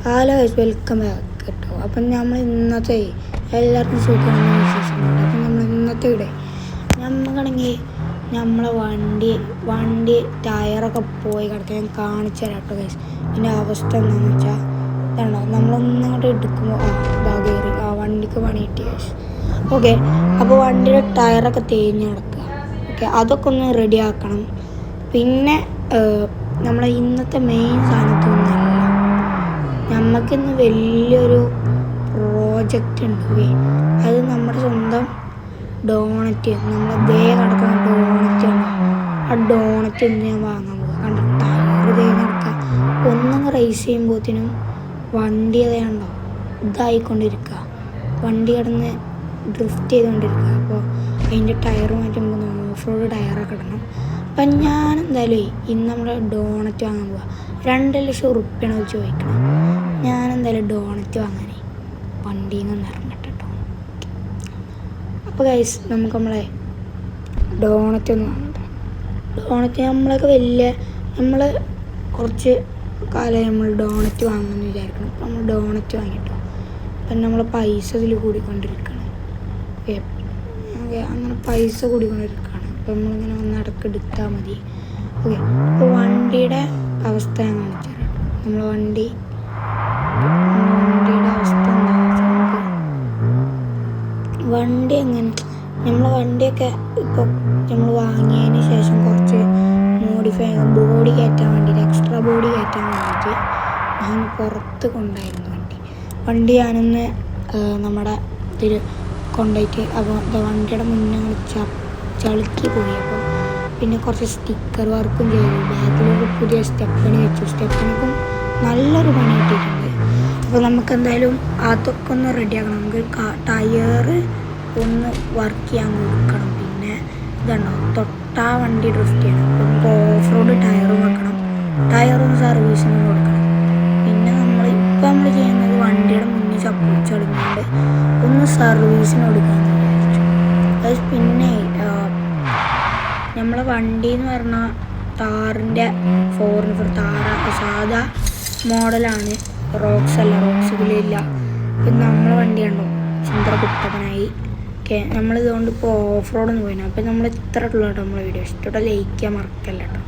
Hello guys, welcome back കേട്ടോ. അപ്പം നമ്മൾ ഇന്നത്തെ എല്ലാവർക്കും സുഖമാണ് വിശേഷങ്ങളുണ്ട്. അപ്പം നമ്മൾ ഇന്നത്തെ ഇവിടെ നമുക്കാണെങ്കിൽ നമ്മളെ വണ്ടി ടയറൊക്കെ പോയി കിടക്കുക. ഞാൻ കാണിച്ചു തരാം കേട്ടോ ഗൈസ്. ഇതിൻ്റെ അവസ്ഥ എന്താണെന്ന് വെച്ചാൽ ഇതാണോ, നമ്മളൊന്നങ്ങോട്ട് എടുക്കുമ്പോൾ ഇതാ കയറി വണ്ടിക്ക് പണി കിട്ടി ഗൈസ്. ഓക്കെ, അപ്പോൾ വണ്ടിയുടെ ടയറൊക്കെ തേഞ്ഞ് കിടക്കുക. ഓക്കെ, അതൊക്കെ ഒന്ന് റെഡി ആക്കണം. പിന്നെ നമ്മളെ ഇന്നത്തെ മെയിൻ സാധനത്തൊന്നല്ല, നമുക്കിന്ന് വലിയൊരു പ്രോജക്റ്റ് ഉണ്ട്. അത് നമ്മുടെ സ്വന്തം ഡോണറ്റ്, നമ്മളെ ദേ കിടക്കുന്ന ഡോണറ്റാണ്. ആ ഡോണറ്റ് ഇന്ന് ഞാൻ വാങ്ങാൻ പോകും. കണ്ട ടയർ ദേ കിടക്കുക. ഒന്നങ്ങ് റേസ് ചെയ്യുമ്പോഴത്തേനും വണ്ടി അതേണ്ടോ ഇതായിക്കൊണ്ടിരിക്കുക, വണ്ടി കിടന്ന് ഡ്രിഫ്റ്റ് ചെയ്തുകൊണ്ടിരിക്കുക. അപ്പോൾ അതിൻ്റെ ടയർ മാറ്റുമ്പോൾ ഓഫ് റോഡ് ടയറൊക്കെ ഇടണം. അപ്പം ഞാൻ എന്തായാലും ഇന്ന് നമ്മുടെ ഡോണറ്റ് വാങ്ങാൻ പോവാം. 2 ലക്ഷം ഉറുപ്പ്യാണ് ചോദിക്കണം. ഞാൻ എന്തായാലും ഡോണറ്റ് വാങ്ങാനേ വണ്ടിയിൽ നിന്ന് ഇറങ്ങട്ടെ കേട്ടോ. അപ്പോൾ ഗൈസ്, നമുക്ക് നമ്മളെ ഡോണറ്റ് ഒന്ന് വാങ്ങട്ടെ. ഡോണറ്റ് നമ്മൾ കുറച്ച് കാലം നമ്മൾ ഡോണറ്റ് വാങ്ങുമെന്ന് വിചാരിക്കണം. അപ്പോൾ നമ്മൾ ഡോണറ്റ് വാങ്ങിട്ടോ. അപ്പം നമ്മൾ പൈസ ഇതിൽ കൂടിക്കൊണ്ടിരിക്കുകയാണ്. ഓക്കെ, അങ്ങനെ പൈസ കൂടിക്കൊണ്ടിരിക്കുകയാണ്. അപ്പോൾ നമ്മളിങ്ങനെ ഒന്ന് എടുത്താൽ മതി. ഓക്കെ, അപ്പോൾ വണ്ടിയുടെ അവസ്ഥ ഞാൻ കാണിച്ചു തരാം. നമ്മളെ വണ്ടിയുടെ അവസ്ഥ എന്താണെന്ന് വെച്ചാൽ, വണ്ടി എങ്ങനെ നമ്മളെ വണ്ടിയൊക്കെ ഇപ്പോൾ നമ്മൾ വാങ്ങിയതിന് ശേഷം കുറച്ച് മോഡിഫൈ ബോഡി കയറ്റാൻ വേണ്ടിയിട്ട്, എക്സ്ട്രാ ബോഡി കയറ്റാൻ വേണ്ടിയിട്ട് ഞാൻ പുറത്ത് കൊണ്ടായിരുന്നു വണ്ടി ഞാനൊന്ന് നമ്മുടെ ഇതിൽ കൊണ്ടുപോയിട്ട്. അപ്പോൾ വണ്ടിയുടെ മുന്നേ ചളുക്കി പോയി. അപ്പോൾ പിന്നെ കുറച്ച് സ്റ്റിക്കർ വർക്കും ചെയ്തു. ബാക്കിലൊരു പുതിയ സ്റ്റെപ്പണി വെച്ചു. സ്റ്റെപ്പണിക്കും നല്ലൊരു പണി കിട്ടിയിട്ടുണ്ട്. അപ്പോൾ നമുക്ക് എന്തായാലും അതൊക്കെ ഒന്ന് റെഡിയാക്കണം. നമുക്ക് ടയർ ഒന്ന് വർക്ക് ചെയ്യാൻ കൊടുക്കണം. പിന്നെ ഇതുണ്ടോ തൊട്ടാ വണ്ടി ഡ്രിഫ്റ്റ് ചെയ്യണം. അപ്പോൾ നമുക്ക് ഓഫ് റോഡ് ടയറും വെക്കണം, ടയറും സർവീസിന് കൊടുക്കണം. പിന്നെ നമ്മൾ ചെയ്യുന്നത് വണ്ടിയുടെ മുന്നിൽ ചളിഞ്ഞുകൊണ്ട് ഒന്ന് സർവീസിന് കൊടുക്കാമെന്ന് വിചാരിച്ചു. പിന്നെ നമ്മളെ വണ്ടി എന്ന് പറഞ്ഞാൽ താറിൻ്റെ 4x4 സാധാ മോഡലാണ്. റോക്സ് അല്ല, റോക്സ് ഇതിലില്ല. ഇപ്പം നമ്മളെ വണ്ടി കണ്ടോ ചിന്ത്ര കുട്ടപ്പനായി. ഓക്കെ, നമ്മളിതുകൊണ്ട് ഇപ്പോൾ ഓഫ് റോഡൊന്നും പോയിന്. അപ്പം നമ്മൾ ഇത്ര ഉള്ളൂ കേട്ടോ നമ്മളെ വീഡിയോ. ഇഷ്ടപ്പെട്ട ലൈക്ക് ചെയ്യാൻ മറക്കല്ല കേട്ടോ.